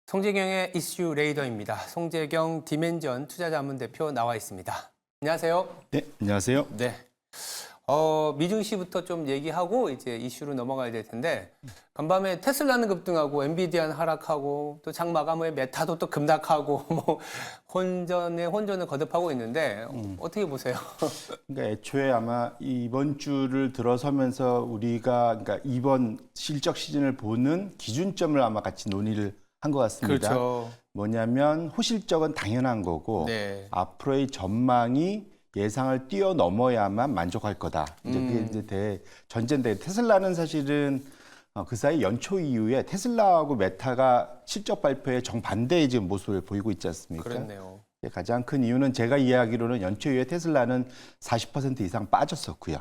송재경의 이슈 레이더입니다. 송재경 디멘전 투자자문대표 나와 있습니다. 안녕하세요. 네, 안녕하세요. 네. 미증시부터 좀 얘기하고 이제 이슈로 넘어가야 될 텐데 간밤에 테슬라는 급등하고 엔비디아는 하락하고 또 장 마감 후에 메타도 또 급락하고 뭐 혼전을 거듭하고 있는데 어떻게 보세요? 그러니까 애초에 아마 이번 주를 들어서면서 우리가 그러니까 이번 실적 시즌을 보는 기준점을 아마 같이 논의를 한 것 같습니다. 그렇죠. 뭐냐면 호실적은 당연한 거고 네. 앞으로의 전망이 예상을 뛰어넘어야만 만족할 거다. 이제 그게 이제 전제인데 테슬라는 사실은 그 사이 연초 이후에 테슬라하고 메타가 실적 발표에 정반대의 지금 모습을 보이고 있지 않습니까? 그렇네요. 가장 큰 이유는 제가 이해하기로는 연초 이후에 테슬라는 40% 이상 빠졌었고요.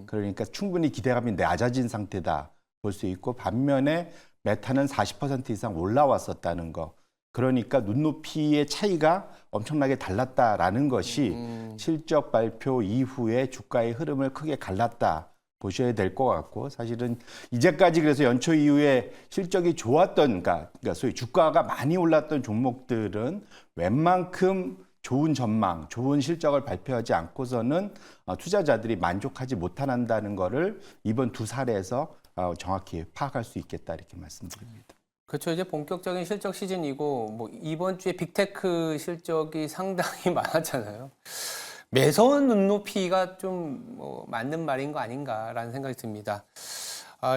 그러니까 충분히 기대감이 낮아진 상태다 볼 수 있고 반면에 메타는 40% 이상 올라왔었다는 거. 그러니까 눈높이의 차이가 엄청나게 달랐다라는 것이 실적 발표 이후에 주가의 흐름을 크게 갈랐다 보셔야 될 것 같고 사실은 이제까지 그래서 연초 이후에 실적이 좋았던 그러니까 소위 주가가 많이 올랐던 종목들은 웬만큼 좋은 전망, 좋은 실적을 발표하지 않고서는 투자자들이 만족하지 못한다는 거를 이번 두 사례에서 정확히 파악할 수 있겠다 이렇게 말씀드립니다. 그렇죠. 이제 본격적인 실적 시즌이고 뭐 이번 주에 빅테크 실적이 상당히 많았잖아요. 매서운 눈높이가 좀 맞는 말인 거 아닌가라는 생각이 듭니다.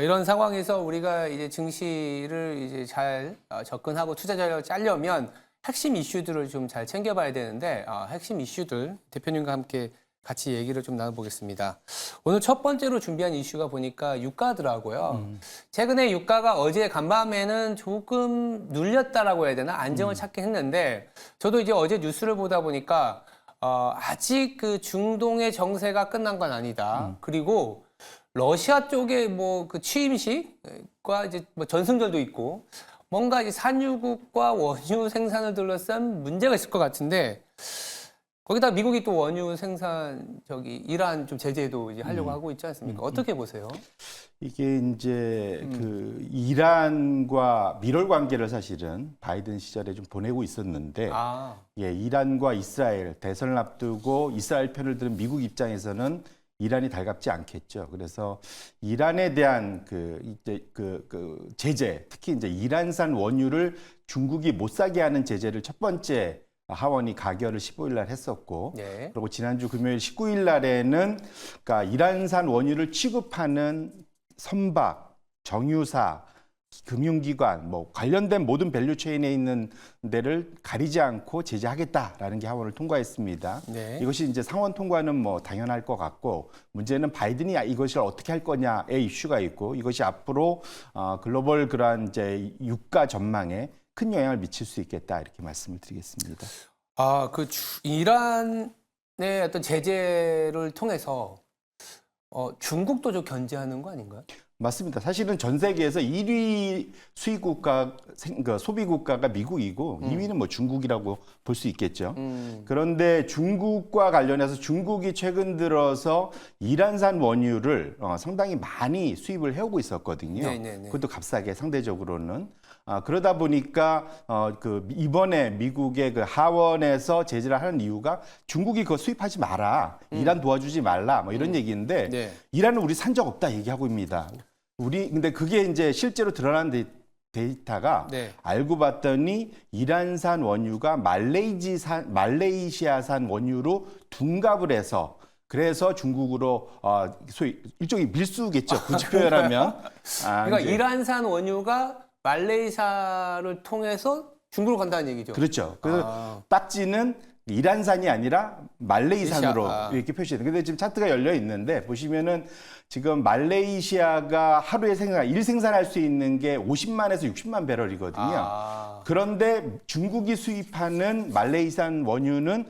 이런 상황에서 우리가 이제 증시를 이제 잘 접근하고 투자 전략을 짜려면 핵심 이슈들을 좀 잘 챙겨봐야 되는데 핵심 이슈들 대표님과 함께 같이 얘기를 좀 나눠보겠습니다. 오늘 첫 번째로 준비한 이슈가 보니까 유가더라고요. 최근에 유가가 어제 간밤에는 조금 눌렸다라고 해야 되나 안정을 찾긴 했는데 저도 이제 어제 뉴스를 보다 보니까 아직 그 중동의 정세가 끝난 건 아니다. 그리고 러시아 쪽에 뭐 그 취임식과 이제 뭐 전승절도 있고 뭔가 이제 산유국과 원유 생산을 둘러싼 문제가 있을 것 같은데 거기다 미국이 또 원유 생산 이란 좀 제재도 이제 하려고 하고 있지 않습니까? 어떻게 보세요? 이게 이제 그 이란과 밀월 관계를 사실은 바이든 시절에 좀 보내고 있었는데 이란과 이스라엘 대선을 앞두고 이스라엘 편을 들은 미국 입장에서는 이란이 달갑지 않겠죠. 그래서 이란에 대한 그 제재, 특히 이제 이란산 원유를 중국이 못 사게 하는 제재를 첫 번째 하원이 가결을 15일 날 했었고, 네. 그리고 지난주 금요일 19일 날에는 그러니까 이란산 원유를 취급하는 선박, 정유사, 금융기관, 뭐 관련된 모든 밸류체인에 있는 데를 가리지 않고 제재하겠다라는 게 하원을 통과했습니다. 네. 이것이 이제 상원 통과는 뭐 당연할 것 같고 문제는 바이든이 이것을 어떻게 할 거냐의 이슈가 있고 이것이 앞으로 글로벌 그러한 이제 유가 전망에 큰 영향을 미칠 수 있겠다 이렇게 말씀을 드리겠습니다. 이란의 어떤 제재를 통해서 중국도 좀 견제하는 거 아닌가요? 맞습니다. 사실은 전 세계에서 1위 수입 국가, 소비 국가가 미국이고 2위는 뭐 중국이라고 볼 수 있겠죠. 그런데 중국과 관련해서 중국이 최근 들어서 이란산 원유를 상당히 많이 수입을 해오고 있었거든요. 네네네. 그것도 값싸게 상대적으로는. 그러다 보니까 이번에 미국의 그 하원에서 제재를 하는 이유가 중국이 그거 수입하지 마라, 이란 도와주지 말라, 뭐 이런 얘기인데 네. 이란은 우리 산 적 없다 얘기하고 있습니다. 근데 그게 이제 실제로 드러난 데이터가 네. 알고 봤더니 이란산 원유가 말레이시아산 원유로 둔갑을 해서 그래서 중국으로 소위 일종의 밀수겠죠. 굳이 표현하면. 그러니까 이란산 원유가 말레이시아를 통해서 중국으로 간다는 얘기죠. 그렇죠. 그래서 딱지는 이란산이 아니라 말레이산으로 이렇게 표시돼요. 근데 지금 차트가 열려 있는데 보시면은 지금 말레이시아가 하루에 일생산할 수 있는 게 50만에서 60만 배럴이거든요. 그런데 중국이 수입하는 말레이산 원유는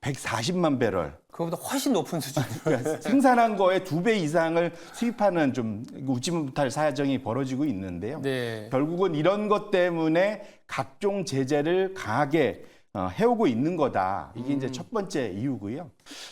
140만 배럴. 그거보다 훨씬 높은 수준. 그러니까 생산한 거에 2배 이상을 수입하는 좀 웃지 못할 사정이 벌어지고 있는데요. 네. 결국은 이런 것 때문에 각종 제재를 강하게 해오고 있는 거다. 이게 이제 첫 번째 이유고요.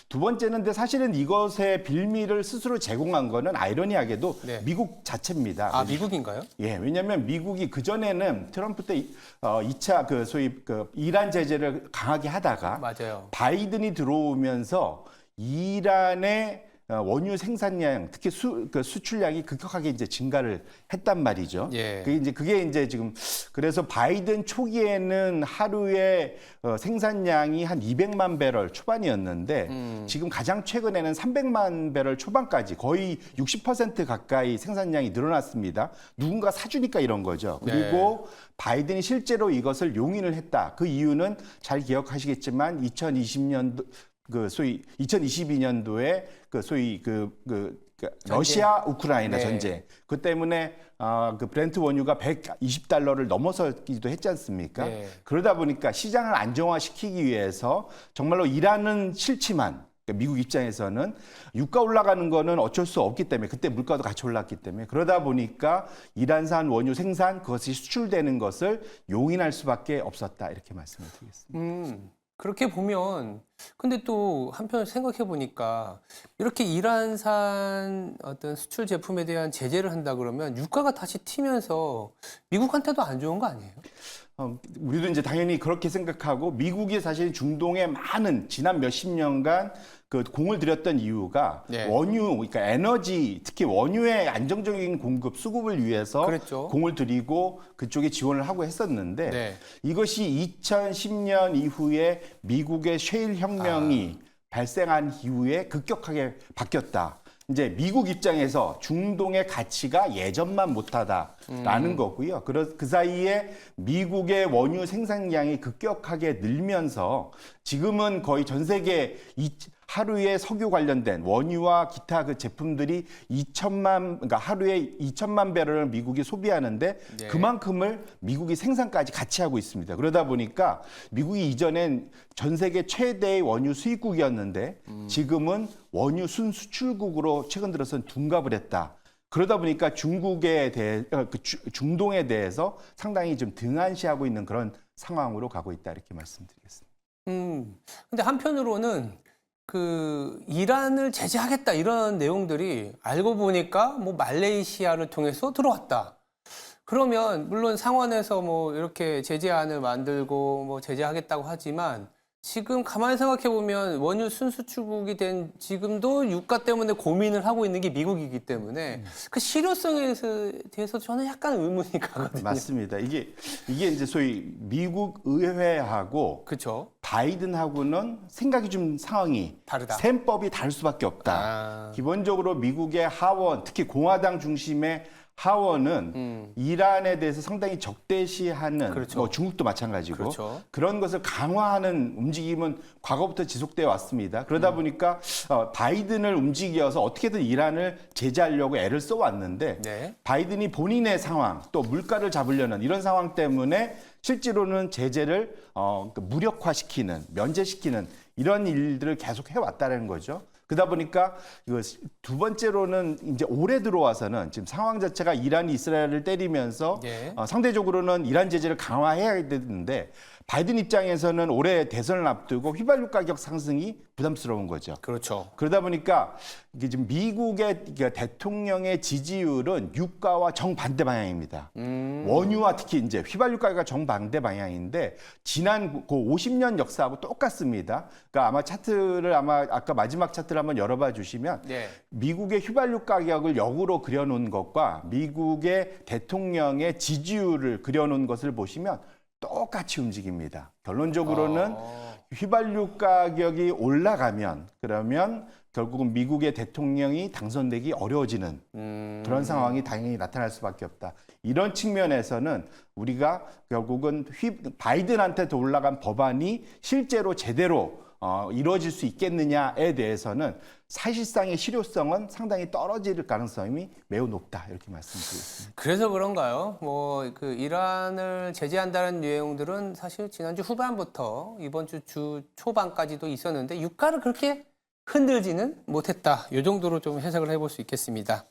두 번째는 근데 사실은 이것의 빌미를 스스로 제공한 거는 아이러니하게도 네. 미국 자체입니다. 아, 미국인가요? 예, 왜냐하면 미국이 그 전에는 트럼프 때 2차 그 소위 그 이란 제재를 강하게 하다가 맞아요. 바이든이 들어오면서 이란의 원유 생산량, 특히 수출량이 급격하게 이제 증가를 했단 말이죠. 예. 그게 이제 지금 그래서 바이든 초기에는 하루에 생산량이 한 200만 배럴 초반이었는데 지금 가장 최근에는 300만 배럴 초반까지 거의 60% 가까이 생산량이 늘어났습니다. 누군가 사주니까 이런 거죠. 그리고 바이든이 실제로 이것을 용인을 했다. 그 이유는 잘 기억하시겠지만 2020년도 소위 2022년도에 소위 러시아 우크라이나 네. 전쟁 그 때문에 그 브렌트 원유가 120달러를 넘어서기도 했지 않습니까? 네. 그러다 보니까 시장을 안정화시키기 위해서 정말로 이란은 싫지만 미국 입장에서는 유가 올라가는 거는 어쩔 수 없기 때문에 그때 물가도 같이 올랐기 때문에 그러다 보니까 이란산 원유 생산 그것이 수출되는 것을 용인할 수밖에 없었다 이렇게 말씀을 드리겠습니다. 그렇게 보면 근데 또 한편 생각해 보니까 이렇게 이란산 어떤 수출 제품에 대한 제재를 한다 그러면 유가가 다시 튀면서 미국한테도 안 좋은 거 아니에요? 우리도 이제 당연히 그렇게 생각하고 미국이 사실 중동에 많은 지난 몇십 년간 그 공을 들였던 이유가 네. 원유, 그러니까 에너지, 특히 원유의 안정적인 공급, 수급을 위해서 그랬죠. 공을 들이고 그쪽에 지원을 하고 했었는데 네. 이것이 2010년 이후에 미국의 셰일 혁명이 발생한 이후에 급격하게 바뀌었다. 이제 미국 입장에서 중동의 가치가 예전만 못하다라는 거고요. 그 사이에 미국의 원유 생산량이 급격하게 늘면서 지금은 거의 전 세계 하루에 석유 관련된 원유와 기타 그 제품들이 그러니까 하루에 2천만 배럴을 미국이 소비하는데 네. 그만큼을 미국이 생산까지 같이 하고 있습니다. 그러다 보니까 미국이 이전엔 전 세계 최대의 원유 수입국이었는데 지금은 원유 순수출국으로 최근 들어서는 둔갑을 했다. 그러다 보니까 중동에 대해서 상당히 좀 등한시하고 있는 그런 상황으로 가고 있다 이렇게 말씀드리겠습니다. 근데 한편으로는 그 이란을 제재하겠다 이런 내용들이 알고 보니까 뭐 말레이시아를 통해서 들어왔다. 그러면 물론 상원에서 뭐 이렇게 제재안을 만들고 뭐 제재하겠다고 하지만 지금 가만히 생각해 보면 원유 순수출국이 된 지금도 유가 때문에 고민을 하고 있는 게 미국이기 때문에 그 실효성에 대해서 저는 약간 의문이 가거든요. 맞습니다. 이게 이제 소위 미국 의회하고 그렇죠. 바이든하고는 생각이 좀 상황이 다르다. 셈법이 다를 수밖에 없다. 아. 기본적으로 미국의 하원, 특히 공화당 중심의 하원은 이란에 대해서 상당히 적대시하는 그렇죠. 뭐 중국도 마찬가지고 그렇죠. 그런 것을 강화하는 움직임은 과거부터 지속되어 왔습니다. 그러다 보니까 바이든을 움직여서 어떻게든 이란을 제재하려고 애를 써왔는데 네. 바이든이 본인의 상황 또 물가를 잡으려는 이런 상황 때문에 실제로는 제재를 무력화시키는 면제시키는 이런 일들을 계속 해왔다는 거죠. 그러다 보니까 이거 두 번째로는 이제 올해 들어와서는 지금 상황 자체가 이란이 이스라엘을 때리면서 네. 상대적으로는 이란 제재를 강화해야 되는데 바이든 입장에서는 올해 대선을 앞두고 휘발유 가격 상승이 부담스러운 거죠. 그렇죠. 그러다 보니까 이게 지금 미국의 대통령의 지지율은 유가와 정반대 방향입니다. 원유와 특히 이제 휘발유 가격과 정반대 방향인데 지난 그 50년 역사하고 똑같습니다. 그러니까 아마 차트를 아까 마지막 차트를 한번 열어봐 주시면 네. 미국의 휘발유 가격을 역으로 그려놓은 것과 미국의 대통령의 지지율을 그려놓은 것을 보시면 똑같이 움직입니다. 결론적으로는 휘발유 가격이 올라가면 그러면 결국은 미국의 대통령이 당선되기 어려워지는 그런 상황이 당연히 나타날 수밖에 없다. 이런 측면에서는 우리가 결국은 바이든한테 더 올라간 법안이 실제로 제대로 이루어질 수 있겠느냐에 대해서는 사실상의 실효성은 상당히 떨어질 가능성이 매우 높다 이렇게 말씀드리겠습니다. 그래서 그런가요? 뭐 그 이란을 제재한다는 내용들은 사실 지난주 후반부터 이번 주 초반까지도 있었는데 유가를 그렇게 흔들지는 못했다. 이 정도로 좀 해석을 해볼 수 있겠습니다.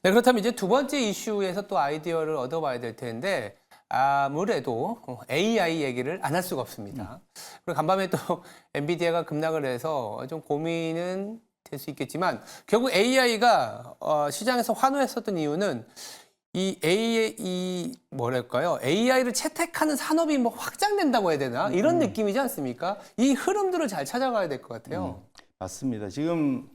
네, 그렇다면 이제 두 번째 이슈에서 또 아이디어를 얻어봐야 될 텐데 아무래도 AI 얘기를 안 할 수가 없습니다. 그리고 간밤에 또 엔비디아가 급락을 해서 좀 고민은 될 수 있겠지만 결국 AI가 시장에서 환호했었던 이유는 뭐랄까요? AI를 채택하는 산업이 뭐 확장된다고 해야 되나? 이런 느낌이지 않습니까? 이 흐름들을 잘 찾아가야 될 것 같아요. 맞습니다. 지금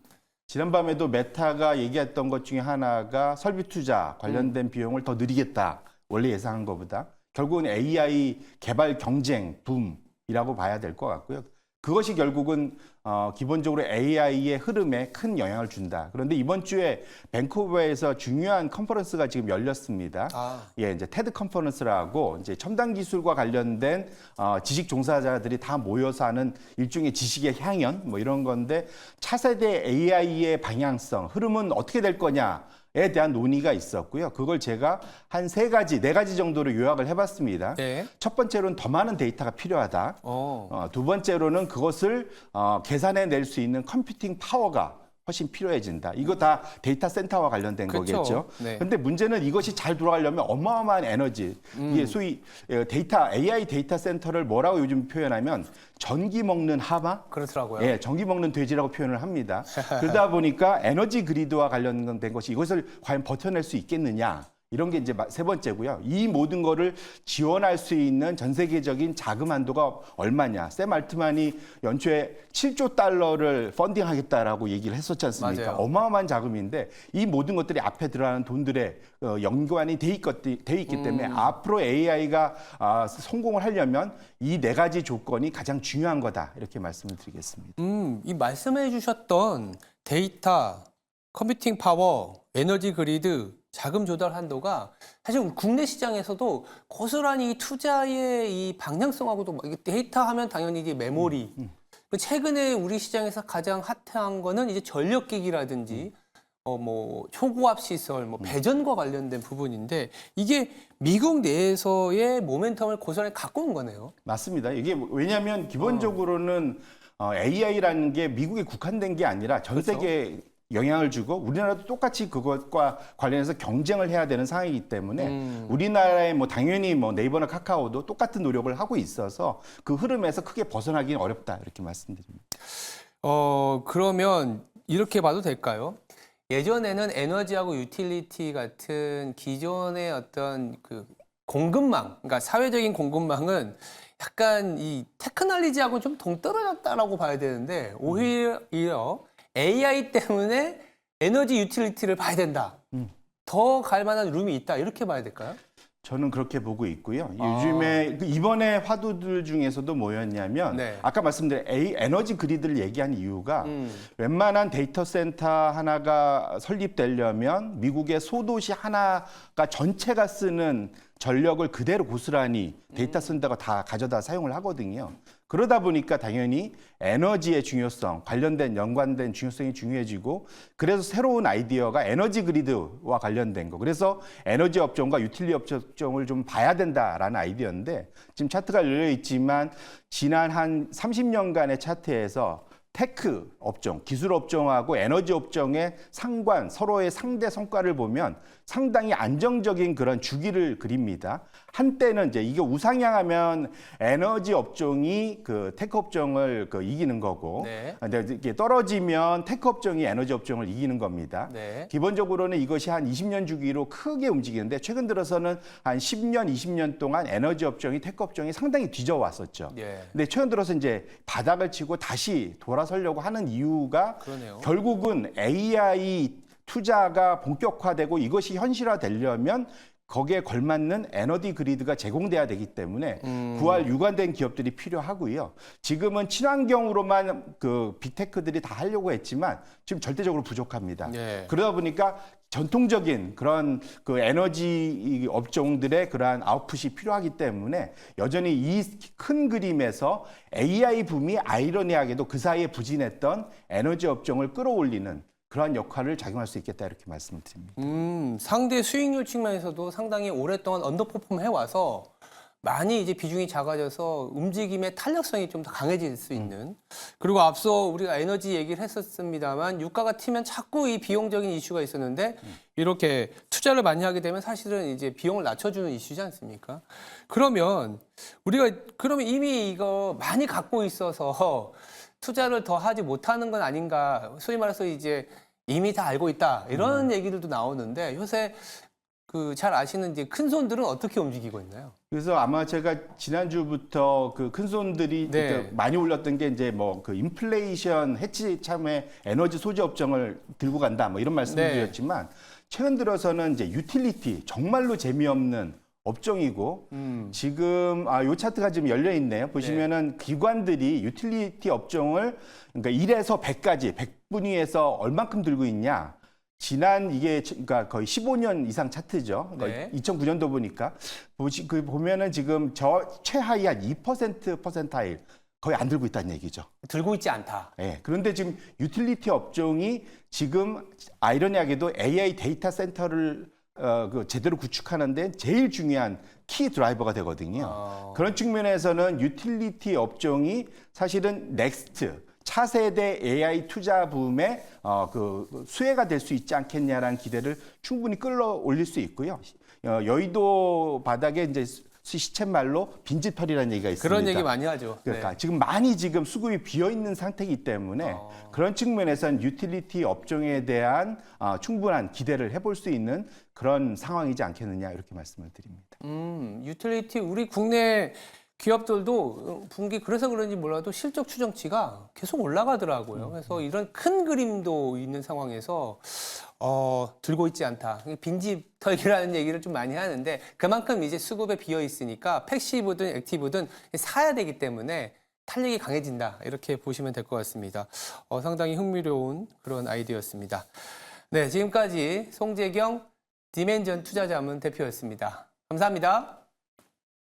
지난밤에도 메타가 얘기했던 것 중에 하나가 설비 투자 관련된 비용을 더 늘리겠다. 원래 예상한 것보다. 결국은 AI 개발 경쟁 붐이라고 봐야 될 것 같고요. 그것이 결국은 기본적으로 AI의 흐름에 큰 영향을 준다. 그런데 이번 주에 밴쿠버에서 중요한 컨퍼런스가 지금 열렸습니다. 예, 이제 테드 컨퍼런스라고 이제 첨단 기술과 관련된 지식 종사자들이 다 모여서 하는 일종의 지식의 향연 뭐 이런 건데 차세대 AI의 방향성, 흐름은 어떻게 될 거냐에 대한 논의가 있었고요. 그걸 제가 한 네 가지 정도로 요약을 해봤습니다. 네. 첫 번째로는 더 많은 데이터가 필요하다. 두 번째로는 그것을 계산해낼 수 있는 컴퓨팅 파워가 훨씬 필요해진다. 이거 다 데이터 센터와 관련된 그렇죠. 거겠죠. 네. 그런데 문제는 이것이 잘 돌아가려면 어마어마한 에너지, 이게 소위 AI 데이터 센터를 뭐라고 요즘 표현하면 전기 먹는 하마? 그렇더라고요. 예, 전기 먹는 돼지라고 표현을 합니다. 그러다 보니까 에너지 그리드와 관련된 것이 이것을 과연 버텨낼 수 있겠느냐. 이런 게 이제 세 번째고요. 이 모든 거를 지원할 수 있는 전 세계적인 자금 한도가 얼마냐. 샘 알트만이 연초에 7조 달러를 펀딩하겠다라고 얘기를 했었지 않습니까? 맞아요. 어마어마한 자금인데 이 모든 것들이 앞에 들어가는 돈들의 연관이 돼 있기 때문에 앞으로 AI가 성공을 하려면 이 네 가지 조건이 가장 중요한 거다. 이렇게 말씀을 드리겠습니다. 이 말씀해 주셨던 데이터, 컴퓨팅 파워, 에너지 그리드, 자금 조달 한도가 사실 국내 시장에서도 고스란히 이 투자의 이 방향성하고도 데이터 하면 당연히 이제 메모리. 최근에 우리 시장에서 가장 핫한 거는 이제 전력기기라든지 뭐 초고압 시설, 뭐 배전과 관련된 부분인데 이게 미국 내에서의 모멘텀을 고스란히 갖고 온 거네요. 맞습니다. 이게 왜냐하면 기본적으로는 AI라는 게 미국에 국한된 게 아니라 전 세계에 영향을 주고 우리나라도 똑같이 그것과 관련해서 경쟁을 해야 되는 상황이기 때문에 우리나라의 뭐 당연히 뭐 네이버나 카카오도 똑같은 노력을 하고 있어서 그 흐름에서 크게 벗어나기는 어렵다 이렇게 말씀드립니다. 그러면 이렇게 봐도 될까요? 예전에는 에너지하고 유틸리티 같은 기존의 어떤 그 공급망, 그러니까 사회적인 공급망은 약간 이 테크놀로지하고 좀 동떨어졌다라고 봐야 되는데 오히려 AI 때문에 에너지 유틸리티를 봐야 된다. 더 갈 만한 룸이 있다. 이렇게 봐야 될까요? 저는 그렇게 보고 있고요. 요즘에 이번에 화두들 중에서도 뭐였냐면 네. 아까 말씀드린 에너지 그리드를 얘기한 이유가 웬만한 데이터 센터 하나가 설립되려면 미국의 소도시 하나가 전체가 쓰는 전력을 그대로 고스란히 데이터 센터가 다 가져다 사용을 하거든요. 그러다 보니까 당연히 에너지의 중요성, 연관된 중요성이 중요해지고 그래서 새로운 아이디어가 에너지 그리드와 관련된 거. 그래서 에너지 업종과 유틸리 업종을 좀 봐야 된다라는 아이디어인데 지금 차트가 열려 있지만 지난 한 30년간의 차트에서 테크 업종, 기술 업종하고 에너지 업종의 서로의 상대 성과를 보면 상당히 안정적인 그런 주기를 그립니다. 한때는 이제 이게 우상향하면 에너지 업종이 그 테크 업종을 이기는 거고, 네. 근데 이게 떨어지면 테크 업종이 에너지 업종을 이기는 겁니다. 네. 기본적으로는 이것이 한 20년 주기로 크게 움직이는데 최근 들어서는 한 10년, 20년 동안 에너지 업종이 테크 업종이 상당히 뒤져왔었죠. 예. 근데 최근 들어서 이제 바닥을 치고 다시 돌아서려고 하는 이유가 그러네요. 결국은 AI 투자가 본격화되고 이것이 현실화되려면 거기에 걸맞는 에너지 그리드가 제공돼야 되기 때문에 구할 유관된 기업들이 필요하고요. 지금은 친환경으로만 그 빅테크들이 다 하려고 했지만 지금 절대적으로 부족합니다. 네. 그러다 보니까 전통적인 그런 그 에너지 업종들의 그러한 아웃풋이 필요하기 때문에 여전히 이 큰 그림에서 AI 붐이 아이러니하게도 그 사이에 부진했던 에너지 업종을 끌어올리는 그러한 역할을 작용할 수 있겠다 이렇게 말씀을 드립니다. 상대 수익률 측면에서도 상당히 오랫동안 언더퍼폼 해와서 많이 이제 비중이 작아져서 움직임의 탄력성이 좀 더 강해질 수 있는. 그리고 앞서 우리가 에너지 얘기를 했었습니다만 유가가 튀면 자꾸 이 비용적인 이슈가 있었는데 이렇게 투자를 많이 하게 되면 사실은 이제 비용을 낮춰주는 이슈지 않습니까? 그러면 그러면 이미 이거 많이 갖고 있어서 투자를 더 하지 못하는 건 아닌가? 소위 말해서 이제 이미 다 알고 있다 이런 얘기들도 나오는데 요새 그 잘 아시는 이제 큰 손들은 어떻게 움직이고 있나요? 그래서 아마 제가 지난주부터 그 큰 손들이 네. 많이 올랐던 게 이제 뭐 그 인플레이션 해치 참에 에너지 소재 업종을 들고 간다 뭐 이런 말씀드렸지만 최근 들어서는 이제 유틸리티 정말로 재미없는 업종이고 지금 요 차트가 지금 열려 있네요. 보시면은 기관들이 유틸리티 업종을 그러니까 1에서 100까지 100분위에서 얼만큼 들고 있냐. 지난 이게 그러니까 거의 15년 이상 차트죠. 네. 2009년도 보니까 보면은 지금 저 최하위 한 2% 퍼센타일 거의 안 들고 있다는 얘기죠. 들고 있지 않다. 예. 그런데 지금 유틸리티 업종이 지금 아이러니하게도 AI 데이터 센터를 그 제대로 구축하는데 제일 중요한 키 드라이버가 되거든요. 그런 측면에서는 유틸리티 업종이 사실은 넥스트 차세대 AI 투자 붐의 그 수혜가 될 수 있지 않겠냐라는 기대를 충분히 끌어올릴 수 있고요. 여의도 바닥에 이제 시쳇말로 빈집털이라는 얘기가 있습니다. 그런 얘기 많이 하죠. 그러니까 네. 지금 많이 지금 수급이 비어 있는 상태이기 때문에 그런 측면에서는 유틸리티 업종에 대한 충분한 기대를 해볼 수 있는 그런 상황이지 않겠느냐 이렇게 말씀을 드립니다. 유틸리티 우리 국내 기업들도 분기 그래서 그런지 몰라도 실적 추정치가 계속 올라가더라고요. 그래서 이런 큰 그림도 있는 상황에서 들고 있지 않다. 빈집털기라는 얘기를 좀 많이 하는데 그만큼 이제 수급에 비어 있으니까 패시브든 액티브든 사야 되기 때문에 탄력이 강해진다. 이렇게 보시면 될 것 같습니다. 상당히 흥미로운 그런 아이디어였습니다. 네, 지금까지 송재경 디멘전 투자자문 대표였습니다. 감사합니다.